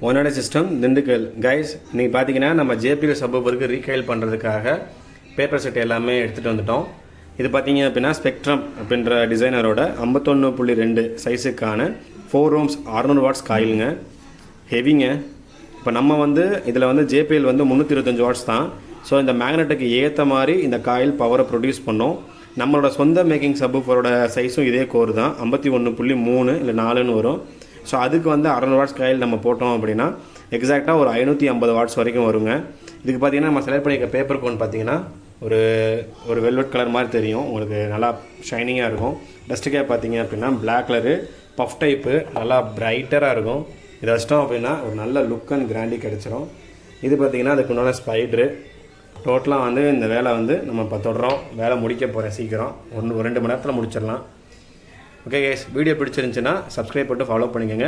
ஒன்னோட system Dindigul guys. இன்றைக்கி பார்த்தீங்கன்னா நம்ம ஜேபிஎல் சப்போருக்கு ரீகைல் பண்ணுறதுக்காக பேப்பர் செட் எல்லாமே எடுத்துகிட்டு வந்துட்டோம். இது பார்த்தீங்க அப்படின்னா ஸ்பெக்ட்ரம் அப்படின்ற டிசைனரோட 51.2 சைஸுக்கான 4 ohms 600 வாட்ஸ் காயிலுங்க. ஹெவிங்க. இப்போ நம்ம இதில் ஜேபிஎல் 325 வாட்ஸ் தான். ஸோ இந்த மேக்னெட்டுக்கு ஏற்ற மாதிரி இந்த காயில் பவரை ப்ரொடியூஸ் பண்ணோம். நம்மளோட சொந்த மேக்கிங் சப்போரோட சைஸும் இதே கோர் தான். 51.3 இல்லை 4ன்னு வரும். ஸோ அதுக்கு 600 வாட்ஸ் காயில் நம்ம போட்டோம் அப்படின்னா எக்ஸாக்டாக ஒரு 550 வாட்ஸ் வரைக்கும் வருங்க. இதுக்கு பார்த்தீங்கன்னா நம்ம செலக்ட் பண்ணிக்க பேப்பர் கோன் பார்த்தீங்கன்னா ஒரு வெல்வெட் கலர் மாதிரி தெரியும், உங்களுக்கு நல்லா ஷைனிங்காக இருக்கும். டஸ்ட் கேப் பார்த்தீங்க அப்படின்னா பிளாக் கலரு பஃப் டைப்பு நல்லா பிரைட்டராக இருக்கும். இதை வச்சிட்டோம் அப்படின்னா ஒரு நல்ல லுக் அண்ட் கிராண்டி கிடச்சிரும். இது பார்த்தீங்கன்னா அதுக்கு உண்டான ஸ்பைட்ரு. டோட்டலாக இந்த வேலை நம்ம இப்போ தொடரோம். வேலை முடிக்க போகிறேன் சீக்கிரம், 1-2 மணி நேரத்தில் முடிச்சிடலாம். ஓகே கைஸ், வீடியோ பிடிச்சிருந்துச்சுன்னா சப்ஸ்கிரைப் பண்ணிட்டு ஃபாலோ பண்ணிக்கோங்க.